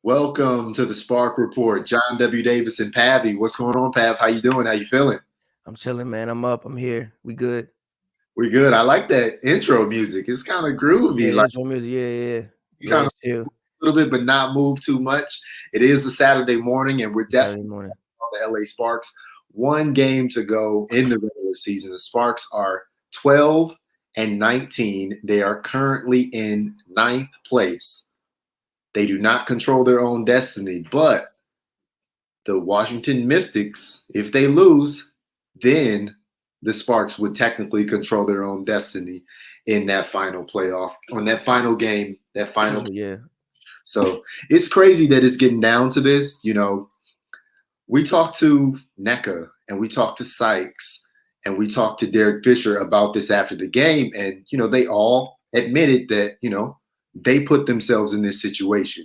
Welcome to the Spark Report. John W. Davis and Pavy. What's going on, Pav? How you doing? How you feeling? I'm chilling, man. I'm up. I'm here. We good. We're good. I like that intro music. It's kind of Yeah, groovy. Like intro music. Yeah. you Yeah, kind of it's chill. a little bit, but not move too much. It is a Saturday morning, and we're Saturday definitely morning. on the LA Sparks. One game to go in the regular season. The Sparks are 12 and 19. They are currently in ninth place. They do not control their own destiny, but the Washington Mystics, if they lose, then the Sparks would technically control their own destiny in that final playoff, on that final game, that final. Yeah. So it's crazy that it's getting down to this. We talked to NECA and we talked to Sykes and we talked to Derek Fisher about this after the game. And, they all admitted that, they put themselves in this situation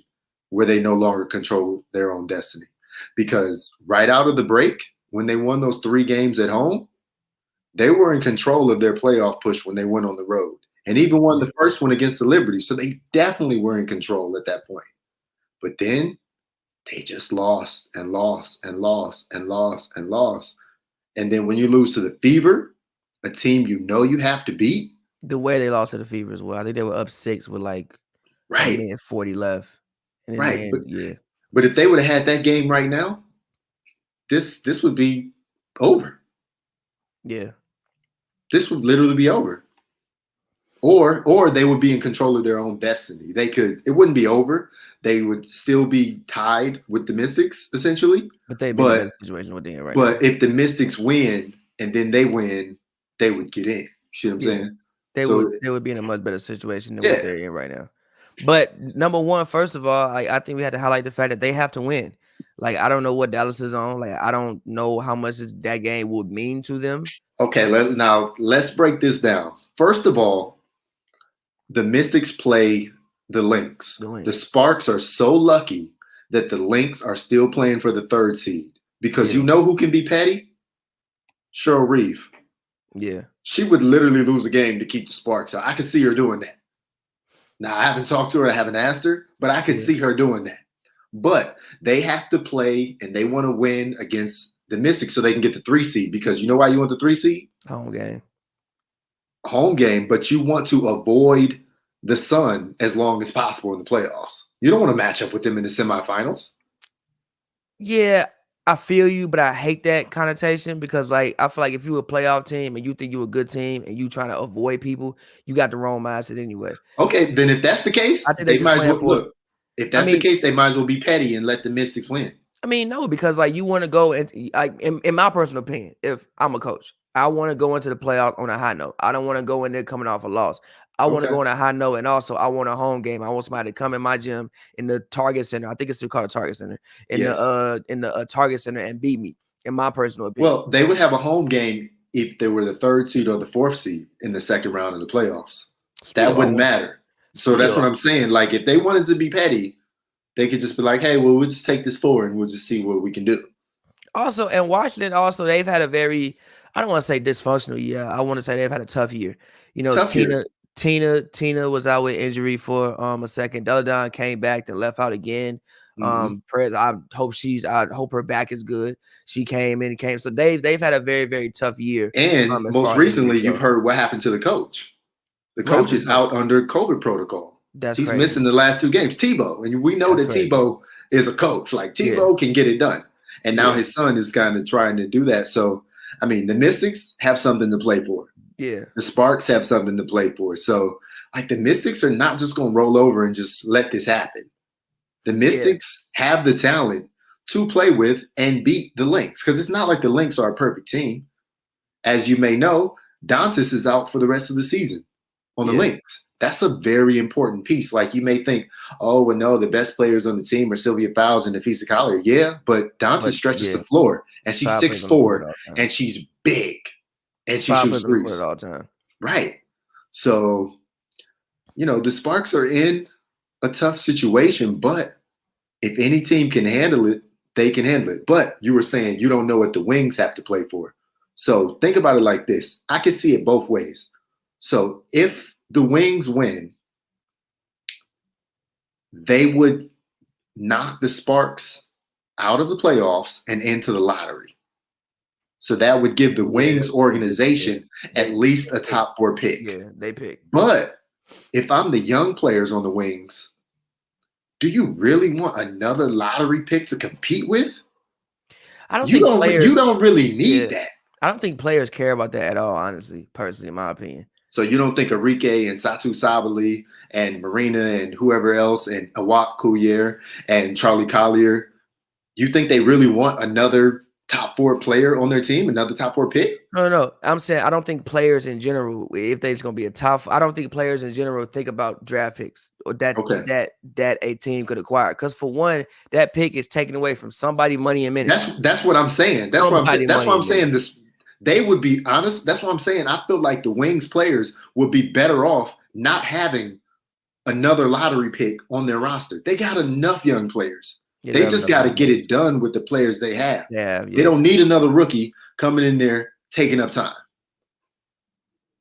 where they no longer control their own destiny. Because right out of the break, when they won those 3 games at home, they were in control of their playoff push when they went on the road and even won the first one against the Liberty. So they definitely were in control at that point. But then they just lost and lost and lost and lost and lost. And then when you lose to the Fever, a team you have to beat. The way they lost to the Fever as well. I think they were up 6 with like Right. a minute 40 left. And right. Yeah. But if they would have had that game right now, this would be over. Yeah. This would literally be over. Or they would be in control of their own destiny. It wouldn't be over. They would still be tied with the Mystics, essentially. But they'd be in a better situation with them right now. But if the Mystics win and then they win, they would get in. You see what I'm saying? They would be in a much better situation than what they're in right now. But number one, first of all, I think we had to highlight the fact that they have to win. Like, I don't know what Dallas is on. Like, I don't know how much that game would mean to them. Okay, let's break this down. First of all, the Mystics play the Lynx. The Sparks are so lucky that the Lynx are still playing for the 3rd seed because you know who can be petty? Cheryl Reeve. Yeah. She would literally lose a game to keep the Sparks out. I could see her doing that. Now, I haven't talked to her. I haven't asked her, but I could see her doing that. But they have to play and they want to win against the Mystics so they can get the 3 seed because you know why you want the 3 seed? Home game, but you want to avoid the Sun as long as possible in the playoffs. You don't want to match up with them in the semifinals. Yeah, I feel you, but I hate that connotation because, like, I feel like if you're a playoff team and you think you're a good team and you trying to avoid people, you got the wrong mindset anyway. Okay, then if that's the case, I think they might as well look. If that's the case, they might as well be petty and let the Mystics win. I mean, no, because like you want to go and like in my personal opinion, if I'm a coach, I want to go into the playoffs on a high note. I don't want to go in there coming off a loss. I want to go on a high note, and also I want a home game. I want somebody to come in my gym in the Target Center. I think it's still called a Target Center in the Target Center and beat me. In my personal opinion, well, they would have a home game if they were the 3rd seed or the 4th seed in the 2nd round of the playoffs. That wouldn't matter. So that's what I'm saying. Like if they wanted to be petty, they could just be like, "Hey, well, we'll just take this forward and we'll just see what we can do." Also, and Washington, they've had a very, I don't want to say dysfunctional year. I want to say they've had a tough year. Tina was out with injury for a second. Deladon came back, then left out again. I hope her back is good. She came. So they've had a very, very tough year. And most recently, you've heard what happened to the coach. The coach is out under COVID protocol. He's missing the last 2 games. Tebow, and we know that Tebow is a coach. Like Tebow can get it done. And now his son is kind of trying to do that. So, I mean, the Mystics have something to play for. Yeah. The Sparks have something to play for. So, like, the Mystics are not just going to roll over and just let this happen. The Mystics have the talent to play with and beat the Lynx because it's not like the Lynx are a perfect team. As you may know, Dantas is out for the rest of the season on the Lynx. That's a very important piece. Like you may think, oh, well, no, the best players on the team are Sylvia Fowles and Nafisa Collier. Yeah, but Dantas stretches the floor, and she's 6'4", and she's big, and she shoots threes all the time. Right. So, the Sparks are in a tough situation, but if any team can handle it, they can handle it. But you were saying you don't know what the Wings have to play for. So think about it like this. I can see it both ways. So if the Wings win, they would knock the Sparks out of the playoffs and into the lottery. So that would give the Wings organization at least a top 4 pick. Yeah, they pick. But if I'm the young players on the Wings, do you really want another lottery pick to compete with? I don't think players. You don't really need that. I don't think players care about that at all, honestly, personally, in my opinion. So you don't think Enrique and Satu Sabali and Marina and whoever else and Awak Kuyer and Charlie Collier, you think they really want another top 4 player on their team, another top 4 pick? No. I'm saying I don't think players in general, if there's going to be a top, I don't think players in general think about draft picks or that a team could acquire. Because for one, that pick is taken away from somebody money and minutes. That's what I'm saying. That's what I'm saying. This, they would be honest. That's what I'm saying. I feel like the Wings players would be better off not having another lottery pick on their roster. They got enough young players. Yeah, they just got to get it done with the players they have. Yeah. They don't need another rookie coming in there taking up time.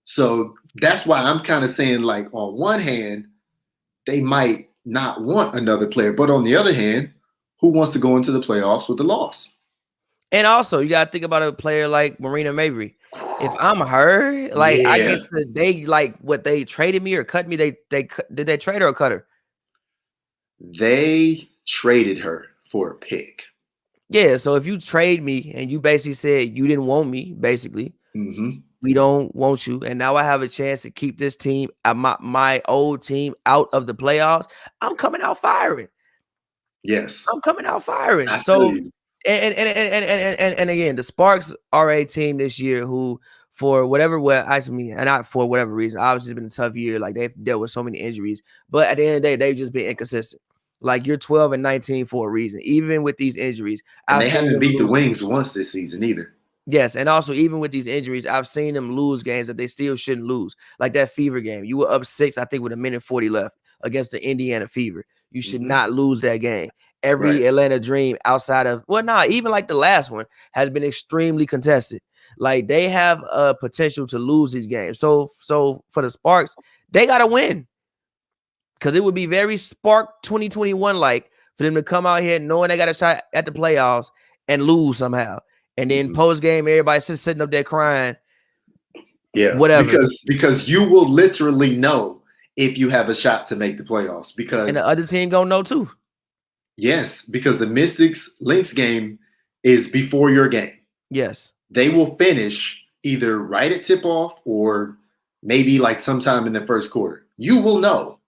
So that's why I'm kind of saying, like, on one hand, they might not want another player, but on the other hand, who wants to go into the playoffs with a loss? And also, you got to think about a player like Marina Mabry. If I'm her, like, I get they like what they traded me or cut me. Did they trade her or cut her? They traded her for a pick. Yeah, so if you trade me and you basically said you didn't want me, basically, we don't want you, and now I have a chance to keep this team, my old team, out of the playoffs, I'm coming out firing. Yes, I'm coming out firing. So, and again, the Sparks are a team this year who, for whatever, and not for whatever reason, obviously it's been a tough year. Like, they've dealt with so many injuries, but at the end of the day, they've just been inconsistent. Like, you're 12-19 for a reason, even with these injuries. And they haven't beat the Wings once this season either. Yes, and also even with these injuries, I've seen them lose games that they still shouldn't lose. Like that Fever game, you were up 6, I think, with 1:40 left against the Indiana Fever. You should not lose that game. Every Atlanta Dream outside of, even like the last one has been extremely contested. Like, they have a potential to lose these games. So for the Sparks, they got to win. Because it would be very Spark 2021 like for them to come out here knowing they got a shot at the playoffs and lose somehow. And then post game, everybody's sitting up there crying. Yeah, whatever. Because you will literally know if you have a shot to make the playoffs. And the other team gonna know too. Yes, because the Mystics Lynx game is before your game. Yes, they will finish either right at tip off or maybe like sometime in the first quarter. You will know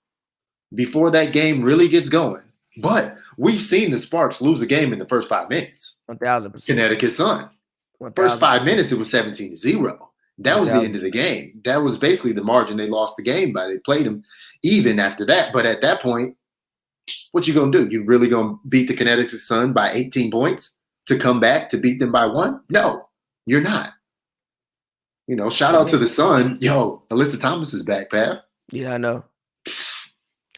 before that game really gets going. But we've seen the Sparks lose a game in the first 5 minutes. 1,000%. Connecticut Sun. First 5 minutes, it was 17-0. That was the end of the game. That was basically the margin they lost the game by. They played them even after that. But at that point, what you going to do? You really going to beat the Connecticut Sun by 18 points to come back to beat them by 1? No, you're not. You know, shout out to the Sun. Yo, Alyssa Thomas is back, Pav. Yeah, I know.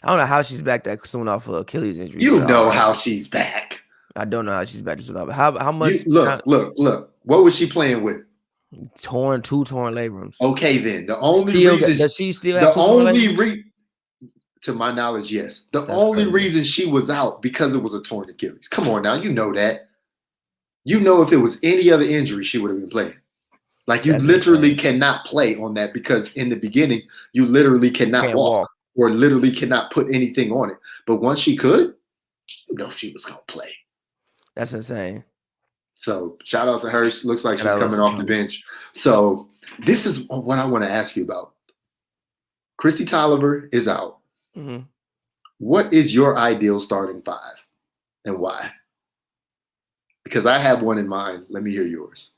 I don't know how she's back that soon off of Achilles injury. You know how she's back. I don't know how she's back soon off. How much? Look. What was she playing with? Two torn labrums. Okay, then the only reason does she still have to my knowledge, yes. The only reason she was out because it was a torn Achilles. Come on now, you know that. You know if it was any other injury, she would have been playing. Like you literally cannot play on that because in the beginning you literally cannot walk or literally cannot put anything on it. But once she could, you know she was gonna play. That's insane. So shout out to her. She looks like she's coming off the bench. So this is what I want to ask you about. Chrissy Tolliver is out. Mm-hmm. What is your ideal starting 5 and why? Because I have one in mind. Let me hear yours.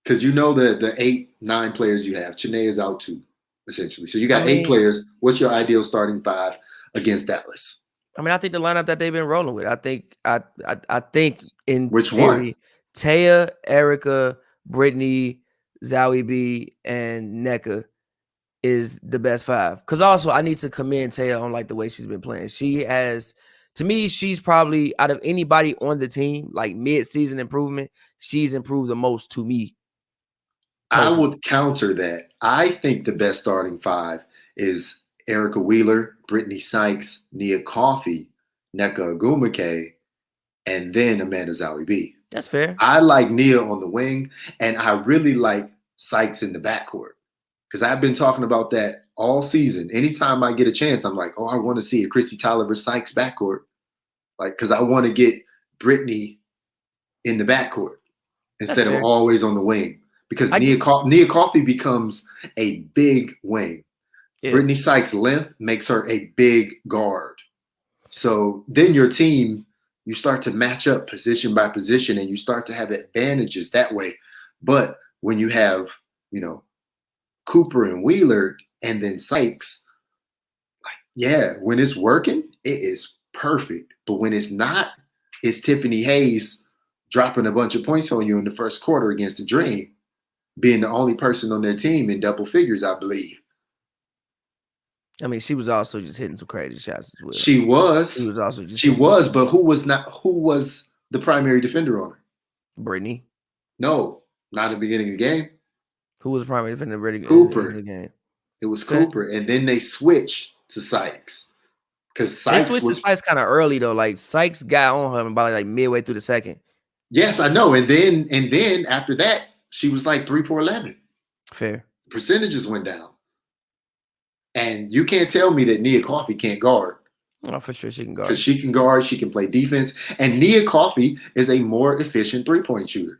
Because you know the 8-9 players you have. Chennai is out too, essentially. So you got 8 players. What's your ideal starting 5 against Dallas? I think the lineup that they've been rolling with. I think in which theory, one? Taya, Erica, Brittany, Zowie B, and Nneka is the best 5. Because also I need to commend Taya on like the way she's been playing. She has, to me, she's probably out of anybody on the team, like mid-season improvement, she's improved the most to me. Personally. I would counter that. I think the best starting 5 is Erica Wheeler, Brittany Sykes, Nia Coffey, Nneka Ogwumike, and then Amanda Zahui B. That's fair. I like Nia on the wing, and I really like Sykes in the backcourt because I've been talking about that all season. Anytime I get a chance, I'm like, oh, I want to see a Christy Tolliver Sykes backcourt, like because I want to get Brittany in the backcourt instead of always on the wing because Nia Coffey becomes a big wing. Yeah. Brittany Sykes' length makes her a big guard. So then your team, you start to match up position by position and you start to have advantages that way. But when you have, Cooper and Wheeler and then Sykes, when it's working, it is perfect. But when it's not, it's Tiffany Hayes dropping a bunch of points on you in the first quarter against the Dream, being the only person on their team in double figures, I believe. I mean, she was also just hitting some crazy shots as well. She was. She was also just. She was, but who was the primary defender on her? Brittany. No, not at the beginning of the game. Who was the primary defender? Cooper. In the game. It was Cooper, and then they switched to Sykes because Sykes switched to Sykes kind of early though. Like Sykes got on her about like midway through the second. Yes, I know. And then after that, she was like 3 for 11. Fair. Percentages went down. And you can't tell me that Nia Coffey can't guard. Oh, for sure she can guard. Because she can guard, she can play defense. And Nia Coffey is a more efficient three-point shooter.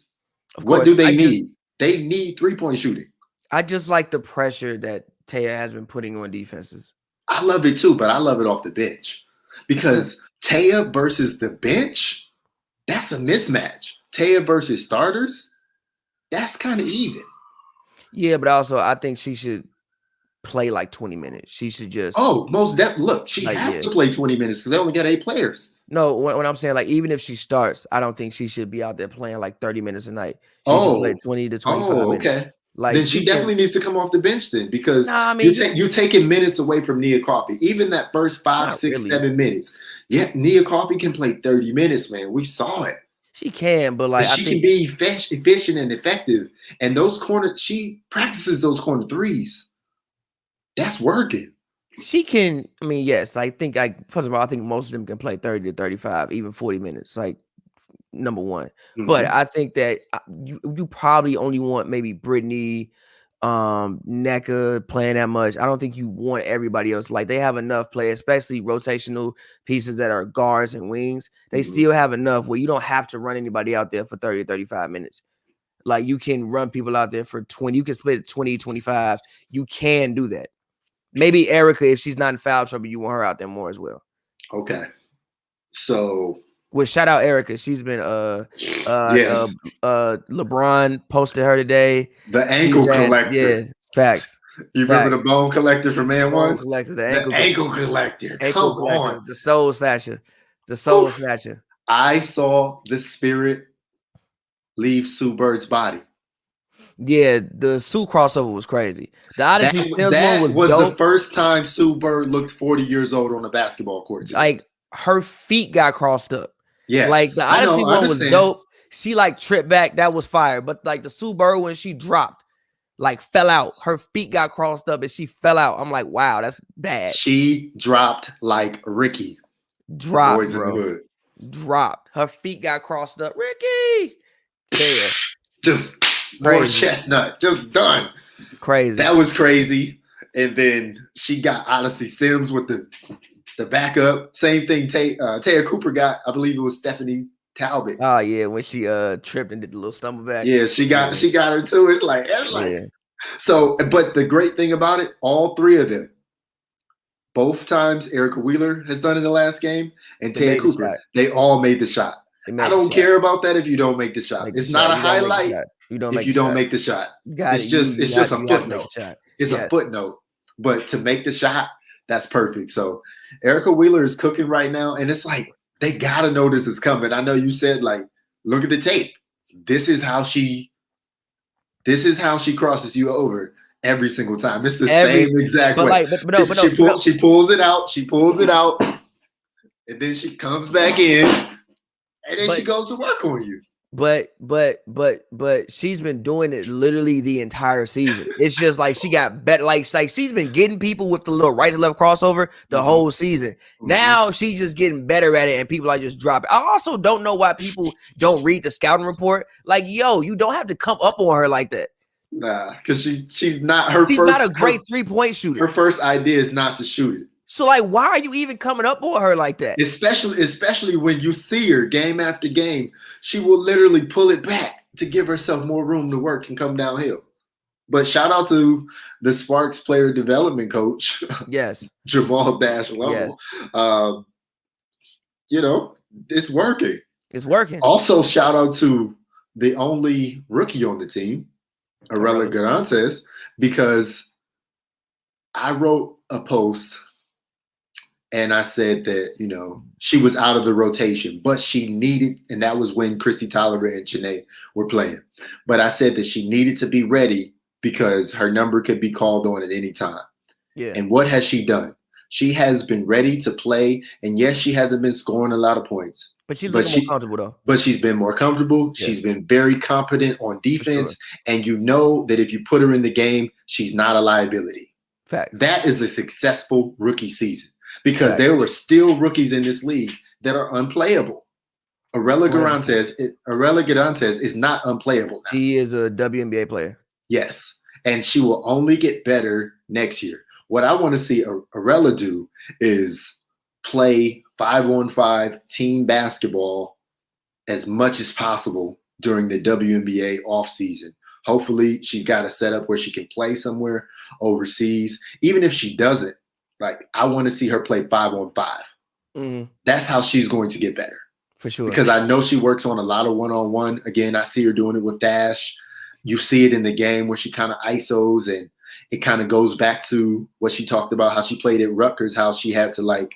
What do they need? They need three-point shooting. I just like the pressure that Taya has been putting on defenses. I love it too, but I love it off the bench. Because Taya versus the bench, that's a mismatch. Taya versus starters, that's kind of even. Yeah, but also I think she should play like 20 minutes. She should just most definitely. Look, she has to play 20 minutes because they only got 8 players. No, when I'm saying like even if she starts, I don't think she should be out there playing like 30 minutes a night. She should play 20 to 25 minutes. Okay. Like then she definitely needs to come off the bench then because you're taking minutes away from Nia Coffey. Even that first 5, 6, 7 minutes. Yeah, Nia Coffey can play 30 minutes, man. We saw it. She can, but like she can be efficient and effective. And she practices those corner threes. That's working. She can. I mean, yes. I think. First of all, I think most of them can play 30 to 35, even 40 minutes. Like number one. Mm-hmm. But I think that you probably only want maybe Brittany, Nneka playing that much. I don't think you want everybody else. Like they have enough players, especially rotational pieces that are guards and wings. They still have enough where you don't have to run anybody out there for 30 to 35 minutes. Like you can run people out there for 20. You can split it 20, 25. You can do that. Maybe Erica, if she's not in foul trouble, you want her out there more as well. Okay. So shout out Erica. She's been LeBron posted her today. The ankle collector. Yeah, facts. You remember the bone collector from Man One? Collector, the ankle collector. Come on. The soul snatcher. The soul snatcher. I saw the spirit leave Sue Bird's body. Yeah, the Sue crossover was crazy. The Odyssey Stems one was dope. The first time Sue Bird looked 40 years old on a basketball court. Like her feet got crossed up. Yes, like the Odyssey one was dope. She like tripped back. That was fire. But like the Sue Bird when she dropped, like fell out. Her feet got crossed up and she fell out. I'm like, wow, that's bad. She dropped like Ricky. Dropped, bro. Dropped. Her feet got crossed up. Ricky. There. Just more chestnut. Just done. Crazy. That was crazy. And then she got Odyssey Sims with the backup. Same thing Taya Cooper got. I believe it was Stephanie Talbot. Oh yeah, when she tripped and did the little stumble back. Yeah, she got her too. It's like so. But the great thing about it, all three of them, both times Erica Wheeler has done in the last game, and Taya Cooper, they all made the shot. I don't care about that if you don't make the shot. It's not a highlight if you don't make the shot. It's just a footnote. It's a footnote. But to make the shot, that's perfect. So Erica Wheeler is cooking right now, and it's like they gotta know this is coming. I know you said like, look at the tape. This is how she crosses you over every single time. It's the same exact way. She pulls it out, and then she comes back in, and then she goes to work on you. But she's been doing it literally the entire season. It's just like she got better. Like she's been getting people with the little right to left crossover the whole season. Now she's just getting better at it, and people are just dropping. I also don't know why people don't read the scouting report. Like, yo, you don't have to come up on her like that. Nah, because she's not her. She's first, not a great 3-point shooter. Her first idea is not to shoot it. So, like, why are you even coming up on her like that? Especially when you see her game after game, she will literally pull it back to give herself more room to work and come downhill. But shout out to the Sparks player development coach, yes, Jamal Dash Lovell. Yes. You know, it's working. It's working. Also, shout out to the only rookie on the team, Arella Garantes, because I wrote a post and I said that, you know, she was out of the rotation, but she needed, and that was when Christy Tolliver and Janae were playing. But I said that she needed to be ready because her number could be called on at any time. Yeah. And what has she done? She has been ready to play. And yes, she hasn't been scoring a lot of points. But she's more comfortable, though. But she's been more comfortable. Yeah. She's been very competent on defense. Sure. And you know that if you put her in the game, she's not a liability. Fact. That is a successful rookie season. Because there were still rookies in this league that are unplayable. Arella Garantes is not unplayable now. She is a WNBA player. Yes. And she will only get better next year. What I want to see Arella do is play 5-on-5 team basketball as much as possible during the WNBA offseason. Hopefully she's got a setup where she can play somewhere overseas. Even if she doesn't, like, I want to see her play 5-on-5. Mm-hmm. That's how she's going to get better. For sure. Because I know she works on a lot of one-on-one. Again, I see her doing it with Dash. You see it in the game where she kind of ISOs, and it kind of goes back to what she talked about, how she played at Rutgers, how she had to, like,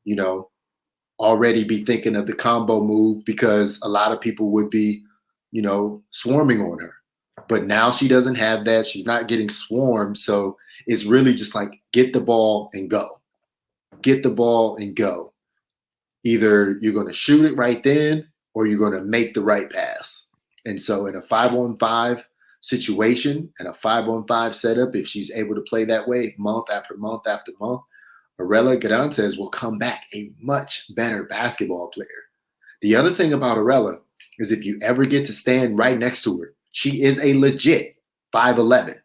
you know, already be thinking of the combo move because a lot of people would be, you know, swarming on her. But now she doesn't have that. She's not getting swarmed. So it's really just like, get the ball and go. Get the ball and go. Either you're going to shoot it right then or you're going to make the right pass. And so in a 5-on-5 situation and a 5-on-5 setup, if she's able to play that way month after month after month, Arella Garantes will come back a much better basketball player. The other thing about Arella is if you ever get to stand right next to her, she is a legit 5'11".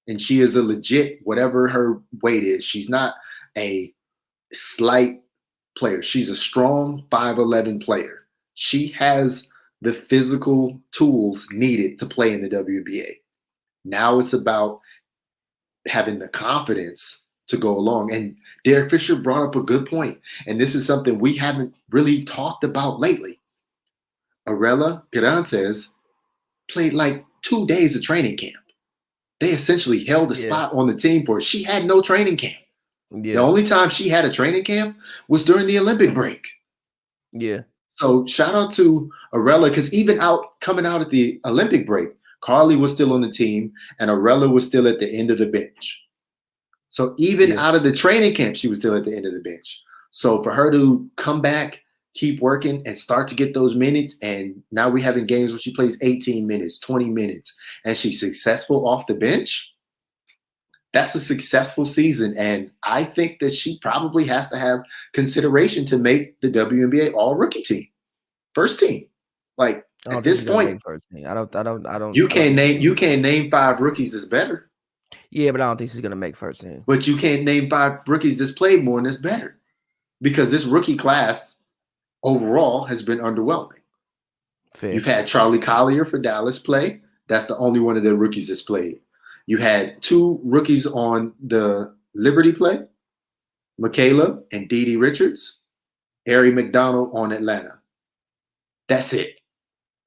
And she is a legit, whatever her weight is, she's not a slight player. She's a strong 5'11" player. She has the physical tools needed to play in the WNBA. Now it's about having the confidence to go along. And Derek Fisher brought up a good point. And this is something we haven't really talked about lately. Arella Garantes played like 2 days of training camp. They essentially held a spot on the team for her. She had no training camp. Yeah. The only time she had a training camp was during the Olympic break. Yeah. So shout out to Arella, because even coming out at the Olympic break, Carly was still on the team and Arella was still at the end of the bench. So even out of the training camp, she was still at the end of the bench. So for her to come back, keep working, and start to get those minutes, and now we having games where she plays 18 minutes, 20 minutes, and she's successful off the bench, that's a successful season. And I think that she probably has to have consideration to make the WNBA all-rookie team, first team. Like, at this point, I don't. You can't name 5 rookies that's better. Yeah, but I don't think she's gonna make first team. But you can't name 5 rookies that's played more and that's better, because this rookie class overall has been underwhelming. Fair. You've had Charlie Collier for Dallas play. That's the only one of their rookies that's played. You had 2 rookies on the Liberty play, Michaela and Dee Dee Richards, Ari McDonald on Atlanta. That's it.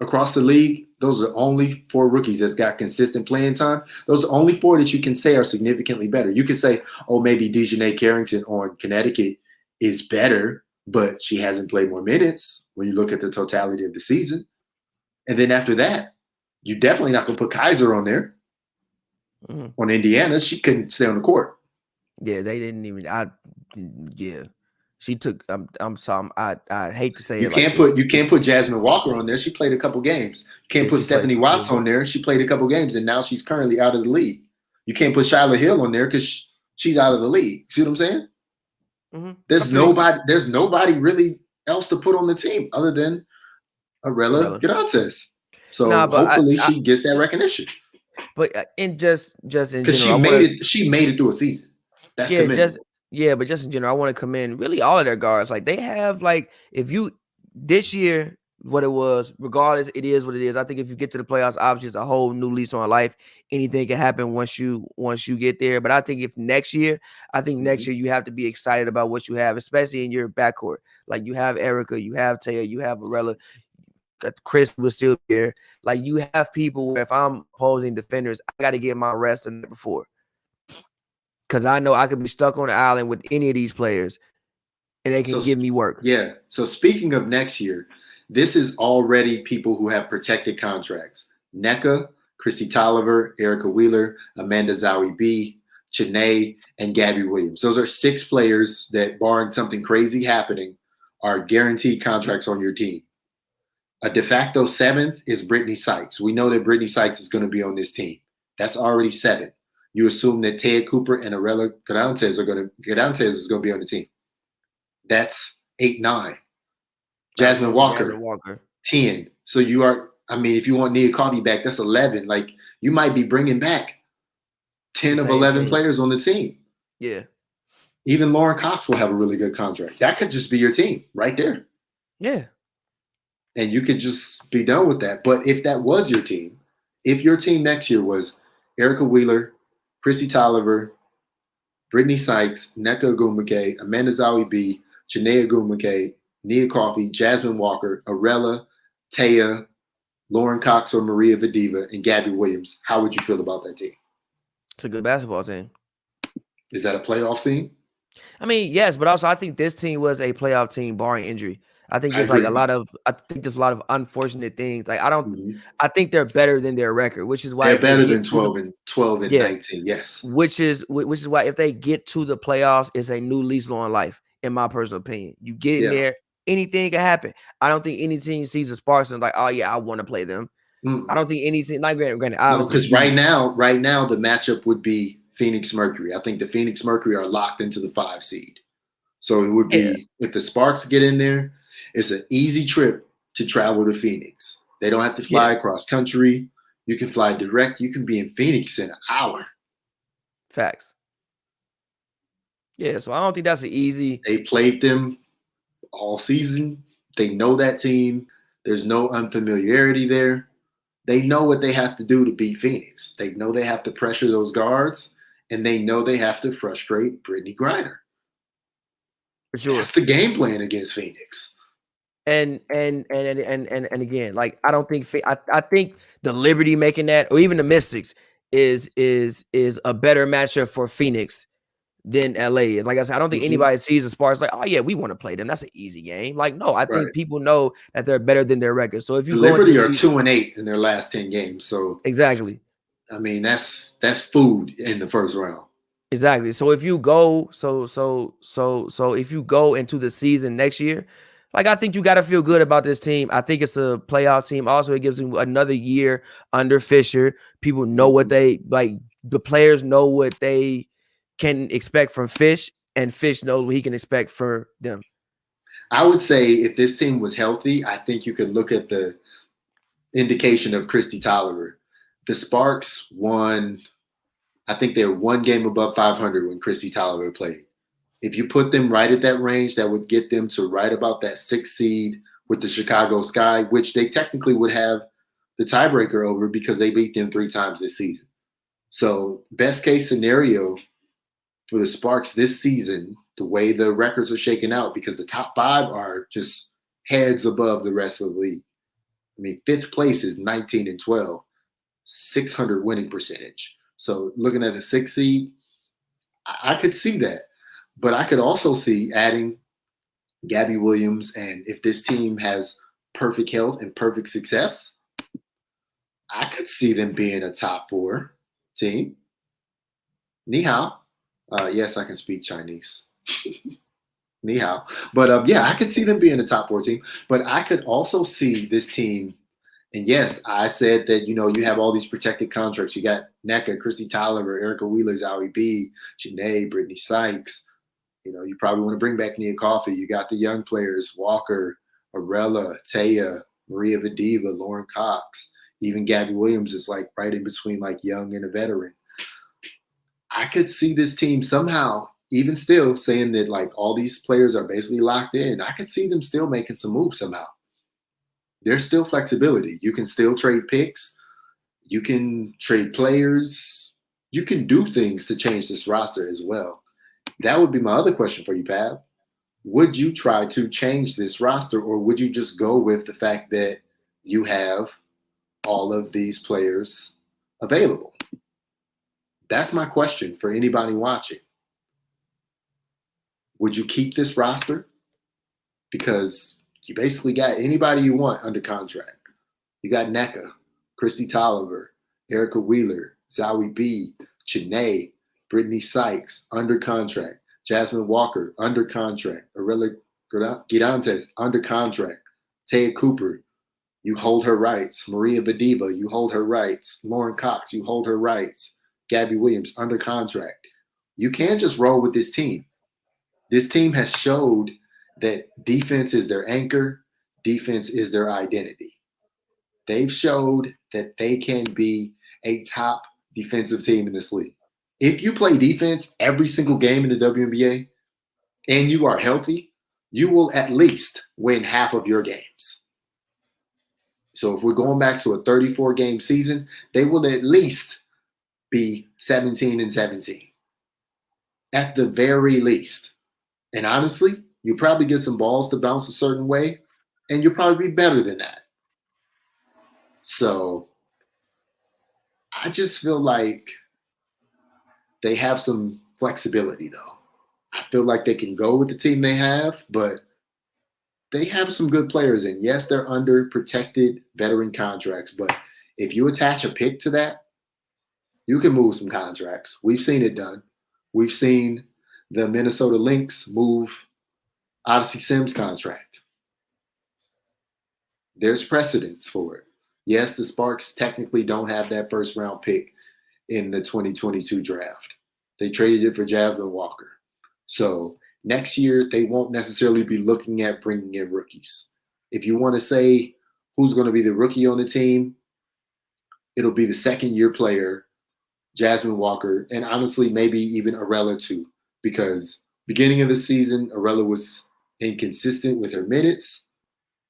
Across the league, those are only 4 rookies that's got consistent playing time. Those are only 4 that you can say are significantly better. You can say, oh, maybe Dejanay Carrington on Connecticut is better, but she hasn't played more minutes when you look at the totality of the season. And then after that, you're definitely not going to put Kaiser on there. On Indiana, she couldn't stay on the court. Yeah, they didn't even. She took. I'm sorry. I hate to say You it like can't this. put Jasmine Walker on there. She played a couple games. You can't Yeah, put she played. Stephanie Watts on there. She played a couple games, and now she's currently out of the league. You can't put Shyla Hill on there because she's out of the league. See what I'm saying? Mm-hmm. There's nobody. There's nobody really else to put on the team other than Arella Garantes. So hopefully she gets that recognition. But in just in because general, she made it through a season. That's yeah, commendable. but just in general, I want to commend really all of their guards. Like they have if you this year what it was, regardless, it is what it is. I think if you get to the playoffs, obviously it's a whole new lease on life. Anything can happen once you get there. But I think next year you have to be excited about what you have, especially in your backcourt. Like you have Erica, you have Taya, you have Arella. Chris was still there. Like you have people where if I'm opposing defenders, I got to get my rest the night before. Because I know I could be stuck on the island with any of these players and they can give me work. Yeah. So speaking of next year, this is already people who have protected contracts. NECA, Christy Tolliver, Erica Wheeler, Amanda Zawi B, Chanae, and Gabby Williams. Those are 6 players that, barring something crazy happening, are guaranteed contracts on your team. A de facto 7th is Brittany Sykes. We know that Brittany Sykes is going to be on this team. That's already 7. You assume that Taya Cooper and Arella Garantes is going to be on the team. That's 8, 9. Jasmine Walker, 10. So you are, if you want Nia Coffey back, that's 11. Like you might be bringing back 10 of 11 players on the team. Yeah. Even Lauren Cox will have a really good contract. That could just be your team right there. Yeah. And you could just be done with that. But if that was your team, if your team next year was Erica Wheeler, Christy Tolliver, Brittany Sykes, Nneka Ogwumike, Amanda Zawi B, Chanae Ogwumike, Nia Coffey, Jasmine Walker, Arella, Taya, Lauren Cox or Maria Vadiva, and Gabby Williams, how would you feel about that team? It's a good basketball team. Is that a playoff team? Yes, but also I think this team was a playoff team barring injury. I think there's a lot of unfortunate things. Like I think they're better than their record, which is why they're better than 12 and 19. Yes. Which is why if they get to the playoffs, it's a new lease on life, in my personal opinion. You get in there, anything can happen. I don't think any team sees the Sparks and like, oh yeah, I want to play them. I don't think any team, granted, because right now the matchup would be Phoenix Mercury. I think the Phoenix Mercury are locked into the 5 seed. So it would be if the Sparks get in there, it's an easy trip to travel to Phoenix. They don't have to fly across country. You can fly direct. You can be in Phoenix in an hour. Facts. Yeah, so I don't think that's easy. They played them all season. They know that team. There's no unfamiliarity there. They know what they have to do to beat Phoenix. They know they have to pressure those guards, and they know they have to frustrate Brittany Griner. For sure. That's the game plan against Phoenix. And again, like I don't think I think the Liberty making that, or even the Mystics, is a better matchup for Phoenix than LA is. Like I said, I don't think anybody sees the Sparks like, oh yeah, we want to play them. That's an easy game. Like no, I think people know that they're better than their record. So if you go Liberty are 2-8 in their last 10 games, so exactly. That's food in the first round. Exactly. So if you go, so if you go into the season next year, like I think you got to feel good about this team. I think it's a playoff team. Also, it gives you another year under Fisher. People know what they like. The players know what they can expect from Fish, and Fish knows what he can expect for them. I would say if this team was healthy, I think you could look at the indication of Christy Tolliver. The Sparks won. I think they were 1 game above 500 when Christy Tolliver played. If you put them right at that range, that would get them to right about that 6th seed with the Chicago Sky, which they technically would have the tiebreaker over because they beat them 3 times this season. So best case scenario for the Sparks this season, the way the records are shaking out, because the top 5 are just heads above the rest of the league. 5th place is 19 and 12, 600 winning percentage. So looking at the 6th seed, I could see that. But I could also see adding Gabby Williams, and if this team has perfect health and perfect success, I could see them being a top 4 team. Ni hao. Yes, I can speak Chinese. Ni hao. But yeah, I could see them being a top 4 team. But I could also see this team. And yes, I said that, you have all these protected contracts. You got NECA, Chrissy Tolliver, Erica Wheeler, Zowie B, Janae, Brittany Sykes. You probably want to bring back Nia Coffey. You got the young players, Walker, Arella, Taya, Maria Vadiva, Lauren Cox. Even Gabby Williams is like right in between like young and a veteran. I could see this team somehow, even still saying that like all these players are basically locked in. I could see them still making some moves somehow. There's still flexibility. You can still trade picks. You can trade players. You can do things to change this roster as well. That would be my other question for you, Pab. Would you try to change this roster, or would you just go with the fact that you have all of these players available? That's my question for anybody watching. Would you keep this roster? Because you basically got anybody you want under contract. You got NECA, Christy Tolliver, Erica Wheeler, Zowie B, Chanae, Brittany Sykes, under contract. Jasmine Walker, under contract. Arella Girantes, under contract. Taya Cooper, you hold her rights. Maria Vadiva, you hold her rights. Lauren Cox, you hold her rights. Gabby Williams, under contract. You can't just roll with this team. This team has showed that defense is their anchor. Defense is their identity. They've showed that they can be a top defensive team in this league. If you play defense every single game in the WNBA and you are healthy, you will at least win half of your games. So if we're going back to a 34-game season, they will at least be 17-17. At the very least. And honestly, you probably get some balls to bounce a certain way, and you'll probably be better than that. So I just feel like they have some flexibility, though. I feel like they can go with the team they have, but they have some good players in. Yes, they're under protected veteran contracts, but if you attach a pick to that, you can move some contracts. We've seen it done. We've seen the Minnesota Lynx move Odyssey Sims' contract. There's precedence for it. Yes, the Sparks technically don't have that first-round pick in the 2022 draft. They traded it for Jasmine Walker. So next year, they won't necessarily be looking at bringing in rookies. If you want to say who's going to be the rookie on the team, it'll be the second-year player, Jasmine Walker, and honestly, maybe even Arella too, because beginning of the season, Arella was inconsistent with her minutes,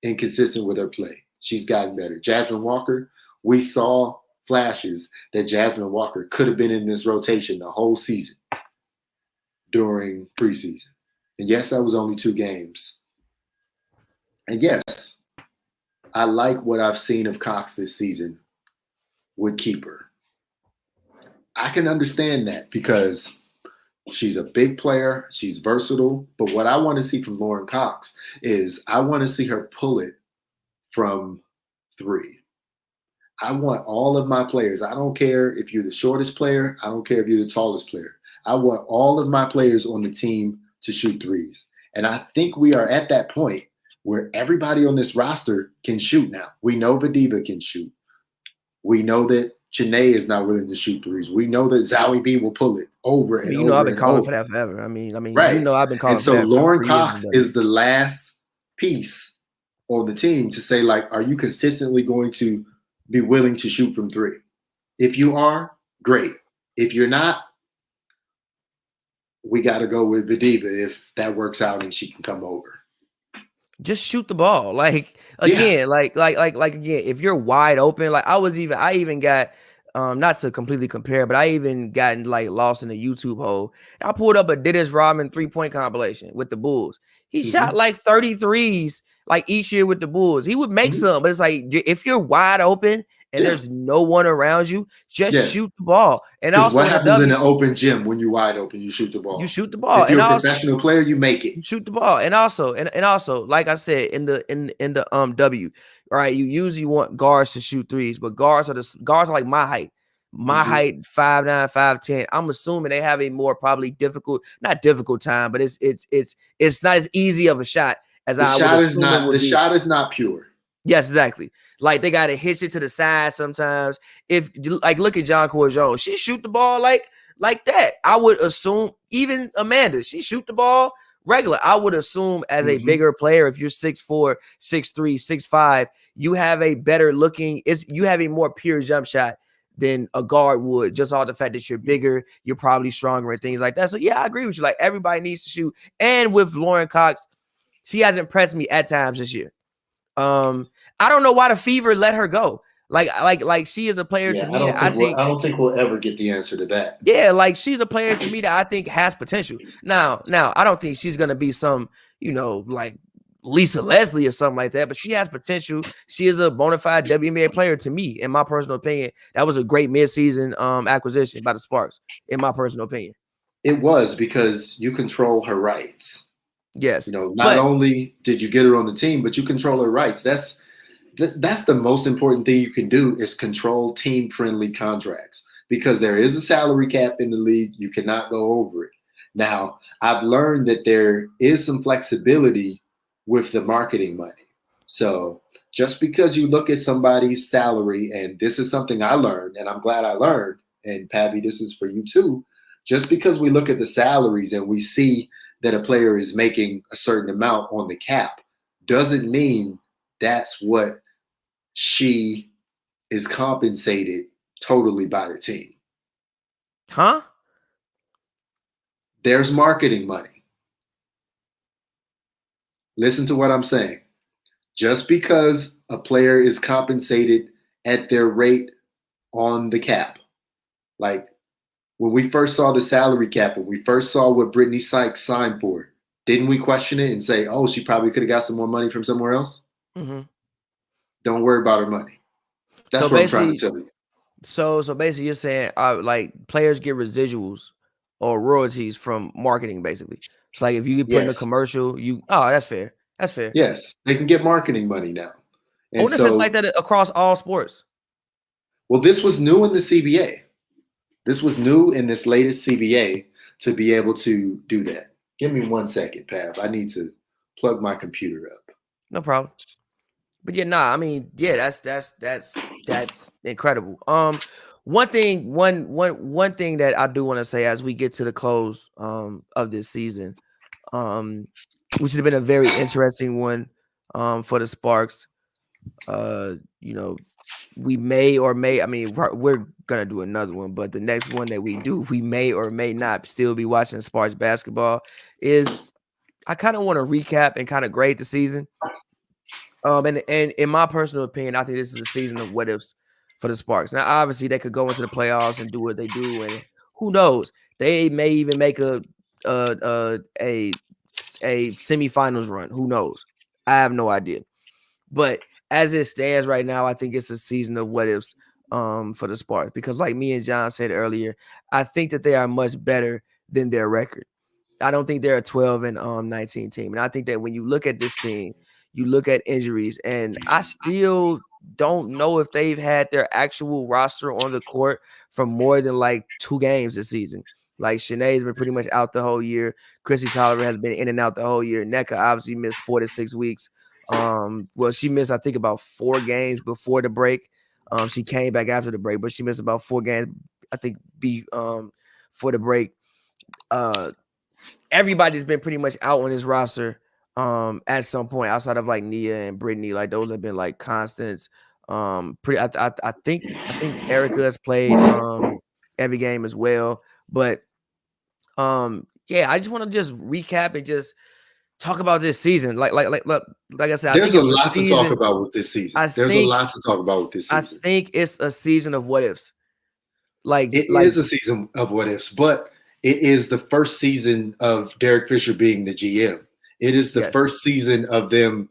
inconsistent with her play. She's gotten better. Jasmine Walker, we saw flashes that Jasmine Walker could have been in this rotation the whole season during preseason. And yes, that was only 2 games. And yes, I like what I've seen of Cox this season with keeper. I can understand that because she's a big player. She's versatile. But what I want to see from Lauren Cox is I want to see her pull it from 3. I want all of my players. I don't care if you're the shortest player. I don't care if you're the tallest player. I want all of my players on the team to shoot threes. And I think we are at that point where everybody on this roster can shoot now. We know Vadiva can shoot. We know that Chanae is not willing to shoot threes. We know that Zowie B will pull it over and over. I've been calling for that forever. I mean, right. I've been calling and for that. So Lauren Cox is the last piece on the team to say, like, are you consistently going to be willing to shoot from 3? If you are, great. If you're not, we got to go with Vadiva if that works out and she can come over. Just shoot the ball. Like again, like again, if you're wide open, like I even got not to completely compare, but I even gotten like lost in the YouTube hole. I pulled up a Dennis Rodman 3-point compilation with the Bulls. He shot like 33s like each year with the Bulls. He would make some, but it's like if you're wide open and there's no one around you, just shoot the ball. And also, what happens in an open gym when you're wide open? You shoot the ball. You shoot the ball. If you're a professional player, you make it. You shoot the ball. And also, like I said in the W, right? You usually want guards to shoot threes, but guards are like my height. My height 5'9", 5'10". I'm assuming they have a more probably not difficult time, but it's not as easy of a shot as I would assume it would be. The shot is not pure. Yes, exactly. Like they gotta hitch it to the side sometimes. If like look at John Corjones, she shoot the ball like that. I would assume even Amanda, she shoot the ball regular. I would assume as a bigger player, if you're 6'4", 6'3", 6'5", you have a better looking. You have a more pure jump shot than a guard would. Just all the fact that you're bigger, you're probably stronger and things like that. So yeah, I agree with you. Like everybody needs to shoot. And with Lauren Cox, she has impressed me at times this year. I don't know why the Fever let her go. Like she is a player to me. I don't think we'll ever get the answer to that. Yeah, like she's a player to me that I think has potential. Now I don't think she's gonna be some, like Lisa Leslie or something like that, but she has potential. She is a bona fide WNBA player to me, in my personal opinion. That was a great midseason acquisition by the Sparks, in my personal opinion. It was, because you control her rights. Yes. Not only did you get her on the team, but you control her rights. That's the most important thing you can do, is control team-friendly contracts, because there is a salary cap in the league. You cannot go over it. Now, I've learned that there is some flexibility with the marketing money. So just because you look at somebody's salary, and this is something I learned, and I'm glad I learned, and Pabby, this is for you too, just because we look at the salaries and we see that a player is making a certain amount on the cap doesn't mean that's what she is compensated totally by the team. Huh? There's marketing money. Listen to what I'm saying. Just because a player is compensated at their rate on the cap, like when we first saw the salary cap, when we first saw what Brittany Sykes signed for, didn't we question it and say, oh, she probably could have got some more money from somewhere else? Mm-hmm. Don't worry about her money. That's what I'm trying to tell you. So basically you're saying like players get residuals or royalties from marketing, basically. It's like if you put in a commercial, that's fair. That's fair. Yes, they can get marketing money now. And I wonder if it's like that across all sports. Well, this was new in the CBA. This was new in this latest CBA to be able to do that. Give me 1 second, Pav. I need to plug my computer up. No problem. But I mean, that's incredible. One thing that I do want to say as we get to the close of this season, which has been a very interesting one for the Sparks. We may or may, I mean, we're gonna do another one, but the next one that we do, we may or may not still be watching Sparks basketball. I kind of want to recap and kind of grade the season. And in my personal opinion, I think this is a season of what ifs for the Sparks. Now, obviously, they could go into the playoffs and do what they do, and who knows? They may even make a semifinals run. Who knows? I have no idea. But as it stands right now, I think it's a season of what ifs for the Sparks, because, like me and John said earlier, I think that they are much better than their record. I don't think they're a 12-19 team, and I think that when you look at this team, you look at injuries, and I still don't know if they've had their actual roster on the court for more than like 2 games this season. Like Shanae's been pretty much out the whole year. Chrissy Tolliver has been in and out the whole year. Nneka obviously missed 4 to 6 weeks. Well, she missed, I think, about 4 games before the break. She came back after the break, but she missed about 4 games, I think, for the break. Everybody's been pretty much out on this roster at some point, outside of like Nia and Brittany. Like those have been like constants. I think Erica has played every game as well. But I just want to just recap and just talk about this season. Like I said, there's a lot to talk about with this season. I think it's a season of what ifs. It is a season of what ifs, but it is the first season of Derek Fisher being the GM. It is the first season of them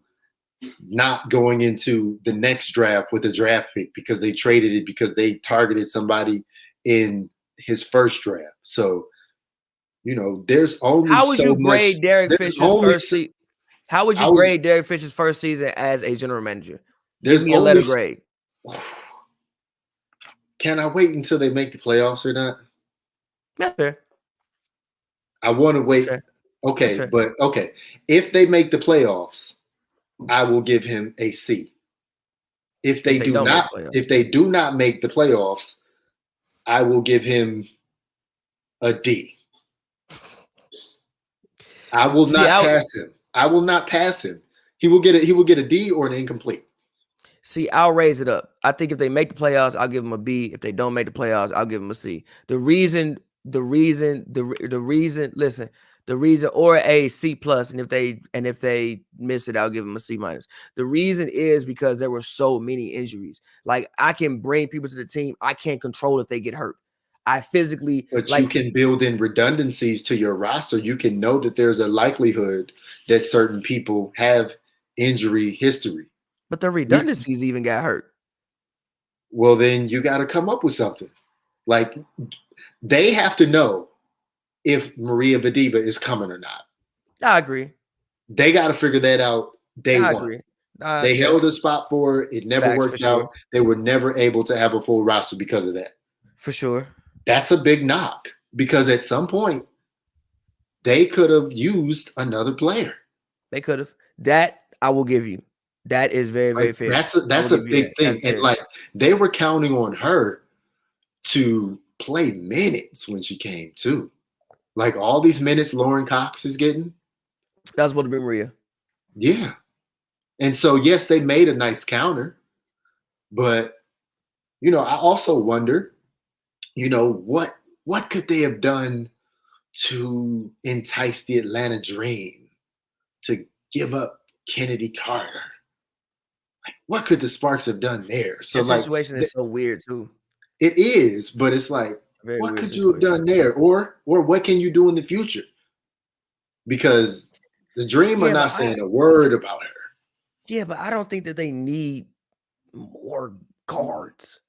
not going into the next draft with a draft pick because they traded it because they targeted somebody in his first draft. So, there's only How would you grade Derek Fisher's first season? How would you grade Derek Fisher's first season as a general manager? Give me a letter grade. Can I wait until they make the playoffs or not? That's fair. I want to That's wait. fair. That's Okay, fair. but okay. If they make the playoffs, I will give him a C. If they do don't make not, the playoffs. if they do not make the playoffs, I will give him a D. I will not pass him. I will not pass him. He will get a D or an incomplete. See, I'll raise it up. I think if they make the playoffs, I'll give them a B. If they don't make the playoffs, I'll give them a C. The reason, or a C plus, and if they miss it, I'll give them a C minus. The reason is because there were so many injuries. Like, I can bring people to the team. I can't control if they get hurt. I physically, but like, you can build in redundancies to your roster. You can know that there's a likelihood that certain people have injury history. But the redundancies even got hurt. Well, then you got to come up with something. Like, they have to know if Maria Vadiva is coming or not. I agree. They got to figure that out day one. Agree. They held a spot for it. It never worked out. Sure. They were never able to have a full roster because of that. For sure. That's a big knock because at some point they could have used another player. They could have. That I will give you. That is very, very fair. That's a big thing. And like, they were counting on her to play minutes when she came too. Like, all these minutes Lauren Cox is getting. That's what be Maria. Yeah. And so, yes, they made a nice counter. But, I also wonder, what could they have done to entice the Atlanta Dream to give up Kennedy Carter? Like, what could the Sparks have done there? So, that situation is so weird too. It is, but it's like, what could you have done there? Or what can you do in the future? Because the Dream are not saying a word about her. Yeah, but I don't think that they need more guards.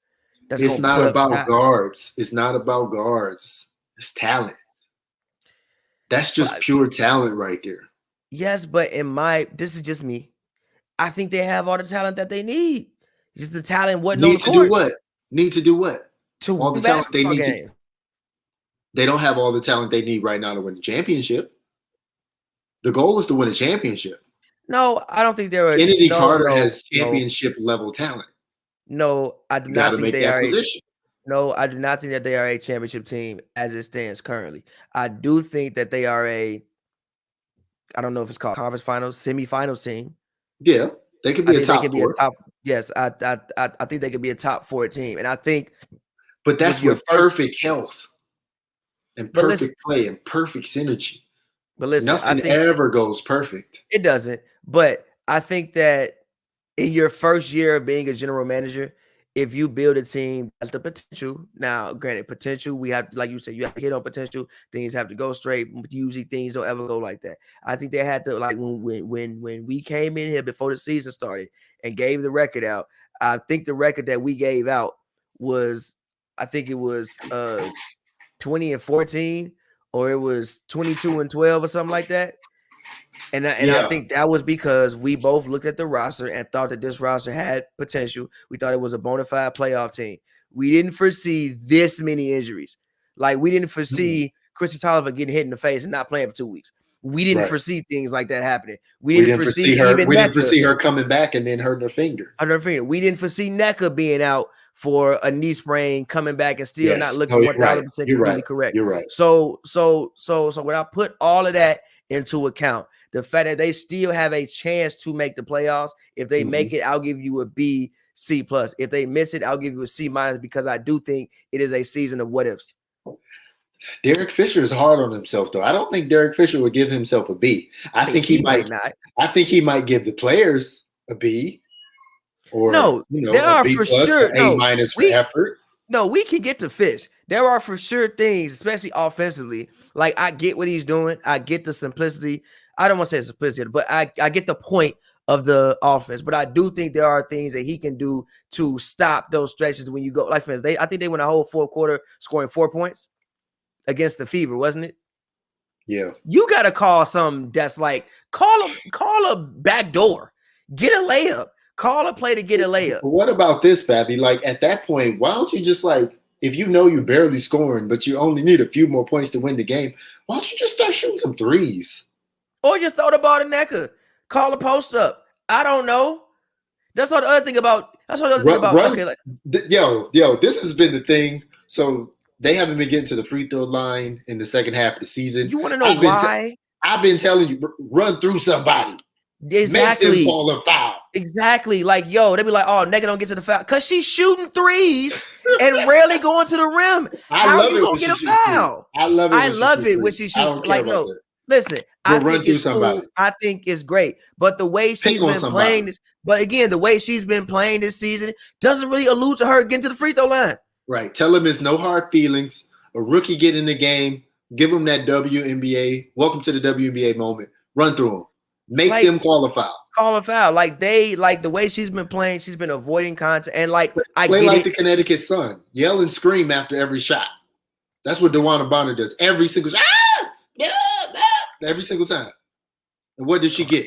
It's not about guards. It's not about guards. It's talent. That's just pure talent right there. Yes, but this is just me. I think they have all the talent that they need. Just the talent wasn't on the court. Need to do what? To all the talent they need to. They don't have all the talent they need right now to win the championship. The goal is to win a championship. No, I don't think they're. Kennedy Carter has championship level talent. No, I do not think they are. No, I do not think that they are a championship team as it stands currently. I do think that they are I don't know if it's called conference finals, semifinals team. Yeah, they could be a top four. Yes, I think they could be a top 4 team, and I think. But that's with perfect health and perfect play and perfect synergy. But listen, nothing ever goes perfect. It doesn't. But I think that in your first year of being a general manager, if you build a team that's the potential, now granted, potential, we have, like you said, you have to hit on potential. Things have to go straight. Usually things don't ever go like that. I think they had to, like, when we came in here before the season started and gave the record out, I think the record that we gave out was, I think it was 20-14, or it was 22-12 or something like that. And I think that was because we both looked at the roster and thought that this roster had potential. We thought it was a bona fide playoff team. We didn't foresee this many injuries. Like, we didn't foresee Chrissy Tolliver getting hit in the face and not playing for 2 weeks. We didn't foresee things like that happening. We didn't foresee her. We didn't foresee her coming back and then hurting her finger. We didn't foresee NECA being out for a knee sprain, coming back and still not looking 1,000% completely correct. You're right. So when I put all of that into account, the fact that they still have a chance to make the playoffs, if they make it, I'll give you a B, C plus. If they miss it, I'll give you a C minus, because I do think it is a season of what ifs. Derek Fisher is hard on himself, though. I don't think Derek Fisher would give himself a B. I think he might not. I think he might give the players a B, or there are for sure A minus for effort. No, we can get to Fish. There are for sure things, especially offensively. Like, I get what he's doing. I get the simplicity. I don't want to say simplicity, but I get the point of the offense. But I do think there are things that he can do to stop those stretches when you go. Like, for instance, I think they went a whole 4th quarter scoring 4 points against the Fever, wasn't it? Yeah. You got to call something that's like, call a back door, get a layup, Call a play to get a layup. What about this, Fabby? Like at that point, why don't you just like, if you know you're barely scoring, but you only need a few more points to win the game, why don't you just start shooting some threes? Or just throw the ball to Necker. Call a post up. I don't know. That's all the other thing about. That's all the other thing about. Okay, like, yo, this has been the thing. So they haven't been getting to the free throw line in the second half of the season. You want to know why? I've been telling you, run through somebody. Exactly. Make them call a foul. Exactly. Like, yo, they be like, oh, Necker don't get to the foul. Because she's shooting threes and rarely going to the rim. How are you going to get a foul? I love it. I love it when she shoots. Like, no, listen, I think it's cool. I think it's great. But the way she's been playing this, but again, the way she's been playing this season doesn't really allude to her getting to the free throw line. Right. Tell them it's no hard feelings. A rookie get in the game. Give them that WNBA. Welcome to the WNBA moment. Run through them. Make them call a foul. Call a foul. Like the way she's been playing, she's been avoiding contact. And like I play get like it. The Connecticut Sun. Yell and scream after every shot. That's what DeWanna Bonner does. Every single shot. Every single time. And what does she get?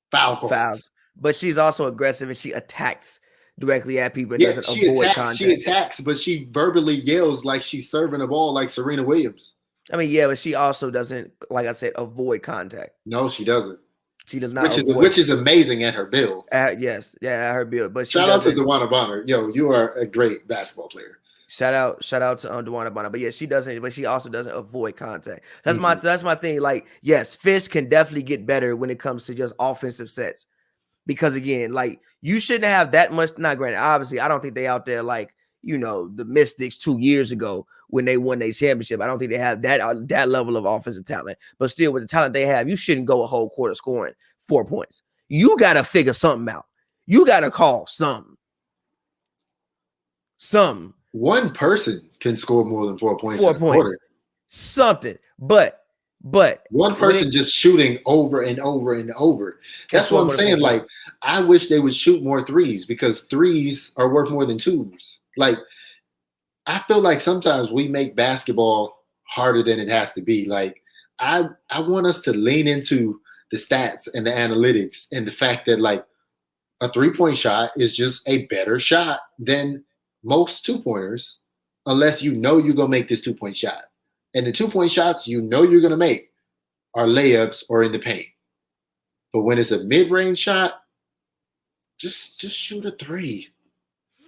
Foul calls. Fouls. But she's also aggressive and she attacks directly at people and doesn't avoid contact. She attacks, but she verbally yells like she's serving a ball like Serena Williams. I mean, yeah, but she also doesn't, like I said, avoid contact. No, she doesn't. She does not. Which is amazing at her build. Yes, at her build. But shout out to DeWanna Bonner. Yo, you are a great basketball player. Shout out to DeWanna Bonner. But yeah, she doesn't. But she also doesn't avoid contact. That's my thing. Like, yes, Fish can definitely get better when it comes to just offensive sets. Because again, like you shouldn't have that much. Not granted, obviously, I don't think they out there like the Mystics 2 years ago when they won their championship. I don't think they have that level of offensive talent. But still, with the talent they have, you shouldn't go a whole quarter scoring 4 points. You got to figure something out. You got to call something. One person can score more than 4 points. 4 points. Quarter. Something. But one person just shooting over and over and over. That's what I'm saying. Like, I wish they would shoot more threes because threes are worth more than twos. Like, I feel like sometimes we make basketball harder than it has to be. Like, I want us to lean into the stats and the analytics and the fact that, like, a three-point shot is just a better shot than most two-pointers unless you know you're going to make this two-point shot. And the 2-point shots you're going to make are layups or in the paint. But when it's a mid-range shot, just shoot a three.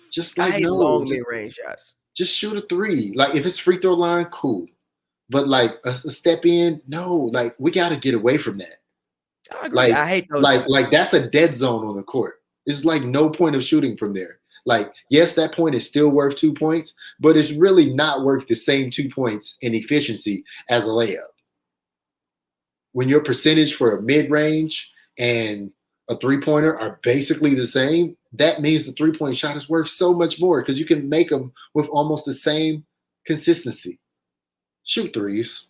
Just like long mid-range shots. Just shoot a three. Like if it's free throw line, cool. But like a step in, no. Like we got to get away from that. I agree. Like, I hate those. Like that's a dead zone on the court. It's like no point of shooting from there. Like, yes, that point is still worth 2 points, but it's really not worth the same 2 points in efficiency as a layup. When your percentage for a mid-range and a three-pointer are basically the same, that means the three-point shot is worth so much more because you can make them with almost the same consistency. Shoot threes.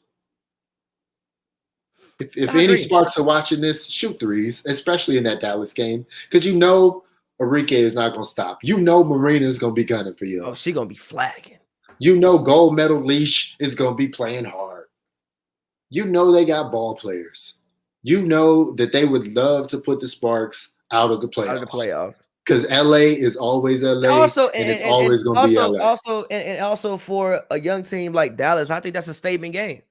If any Sparks are watching this, shoot threes, especially in that Dallas game, because Arike is not going to stop. Marina is going to be gunning for you. Oh, she's going to be flagging. Gold medal Leash is going to be playing hard. They got ball players. That they would love to put the Sparks out of the playoffs. Because LA is always LA, and it's always going to be LA. Also for a young team like Dallas, I think that's a statement game.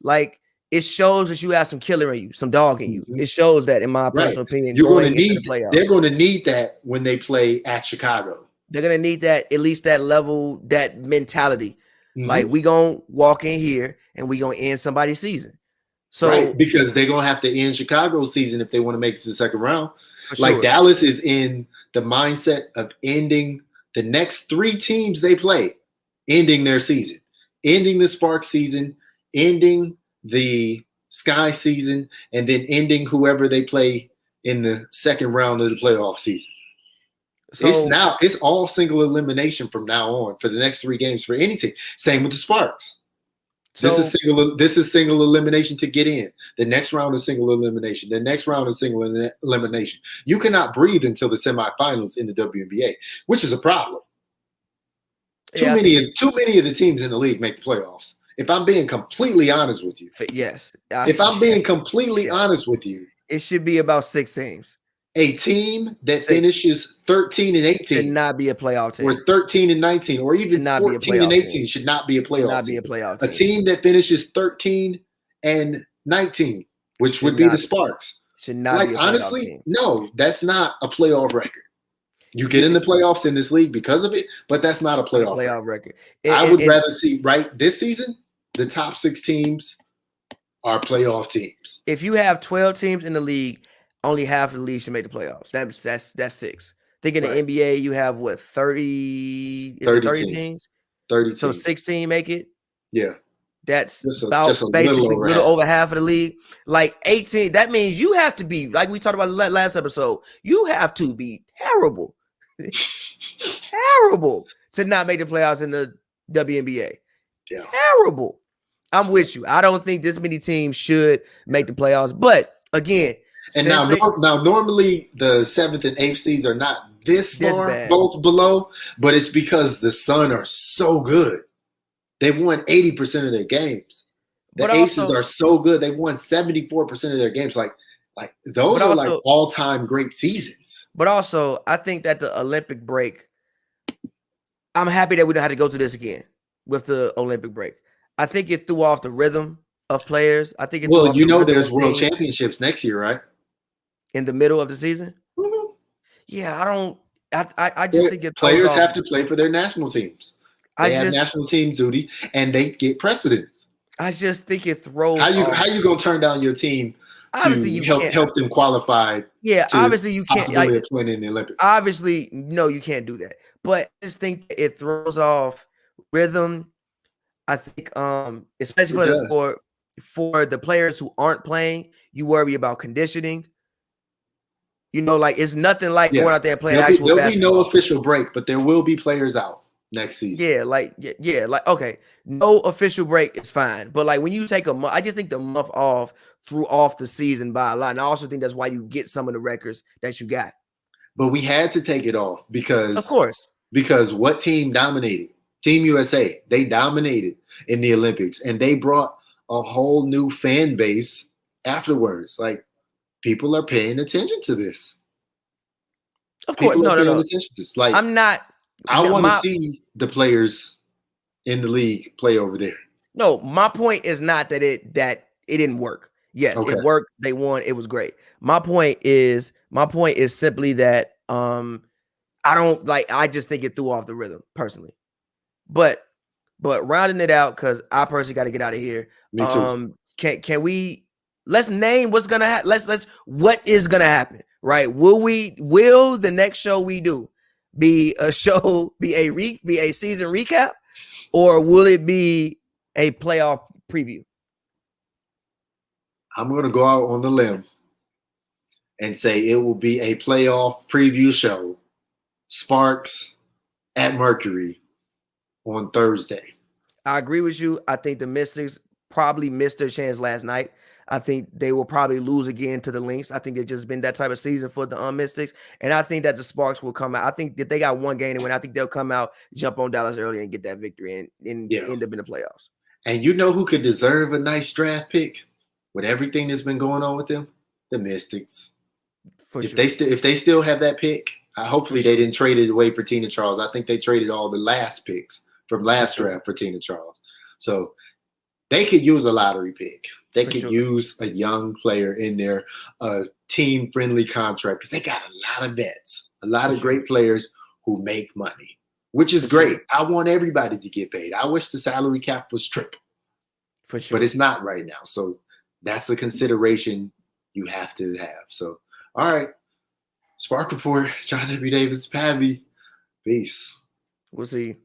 Like, it shows that you have some killer in you, some dog in you. Mm-hmm. It shows that, in my personal opinion, they're going to need that when they play at Chicago. They're going to need that, at least that level, that mentality. Mm-hmm. Like, we going to walk in here and we going to end somebody's season. So because they're going to have to end Chicago's season if they want to make it to the second round. Like, Dallas is in the mindset of ending the next 3 teams they play, ending their season, ending the Sparks season, ending the Sky season, and then ending whoever they play in the second round of the playoff season. So it's all single elimination from now on for the next 3 games for any team. Same with the Sparks. This is single elimination to get in. The next round is single elimination. The next round is single elimination. You cannot breathe until the semifinals in the WNBA, which is a problem. Too many of the teams in the league make the playoffs. If I'm being completely honest with you. Yes. If I'm being completely honest with you. It should be about 6 teams. A team that 6 finishes 13 and should 18 not be a playoff team. or 13 and 19 or Should even not be a 14 and playoff 18 team. should not be a Should playoff not be team. a playoff A team. team that finishes 13 and 19, which Should would be not- the Sparks. Should not Like, be a playoff honestly, team. no, that's not a playoff record. You get in the playoffs in this league because of it, but that's not a playoff record. I would rather see, right, this season, the top 6 teams are playoff teams. If you have 12 teams in the league, only half of the league should make the playoffs. That's 6. Think in the NBA, you have what, 30? Is 30 it 30 teams? 30 so teams. 16 make it? Yeah. That's just about basically little over half of the league. Like 18, that means you have to be, like we talked about last episode, you have to be terrible. Terrible to not make the playoffs in the WNBA. Yeah. Terrible. I'm with you. I don't think this many teams should make the playoffs. But again, and now normally the 7th and 8th seeds are not this far bad. Both below, but it's because the Sun are so good. They've won 80% of their games. The Aces are so good. They've won 74% of their games. Like those are like all-time great seasons. But also, I think that the Olympic break, I'm happy that we don't have to go through this again with the Olympic break. I think it threw off the rhythm of players. I think it well, you know, there's World Championships next year, right? In the middle of the season. Mm-hmm. Yeah, I just think it players have to play for their national teams. They have national team duty, and they get precedence. I just think it throws. How you gonna turn down your team to help them qualify? Yeah, obviously you can't. Playing in the Olympics. Obviously, no, you can't do that. But I just think it throws off rhythm. I think, especially for the players who aren't playing, you worry about conditioning. You know, like it's nothing like going out there and playing actual basketball. There'll be no official break, but there will be players out next season. Yeah, like okay, no official break is fine, but like when you take a month, I just think the month off threw off the season by a lot, and I also think that's why you get some of the records that you got. But we had to take it off because, of course, what team dominated? Team USA. They dominated in the Olympics, and they brought a whole new fan base afterwards. Like, people are paying attention to this. Of course, no. Like, I'm not. I want to see the players in the league play over there. No, my point is not that it didn't work. Yes, it worked. They won. It was great. My point is simply that I just think it threw off the rhythm personally. But rounding it out, because I personally got to get out of here. Me too. Can we let's name what's gonna happen? What is gonna happen? Right? Will the next show we do be a season recap, or will it be a playoff preview? I'm going to go out on the limb and say it will be a playoff preview show. Sparks at Mercury on Thursday. I agree with you. I think the Mystics probably missed their chance last night. I think they will probably lose again to the Lynx. I think it's just been that type of season for the Mystics. And I think that the Sparks will come out. I think that they got one game to win. I think they'll come out, jump on Dallas early, and get that victory and end up in the playoffs. And you know who could deserve a nice draft pick with everything that's been going on with them? The Mystics. If they still have that pick, hopefully they didn't trade it away for Tina Charles. I think they traded all the last picks from last draft for Tina Charles. So they could use a lottery pick. They could use a young player in there, a team-friendly contract, because they got a lot of vets, a lot of great players who make money, which is great. I want everybody to get paid. I wish the salary cap was triple. For sure. But it's not right now. So that's a consideration you have to have. So, all right. Spark Report, John W. Davis, Pavy. Peace. We'll see you.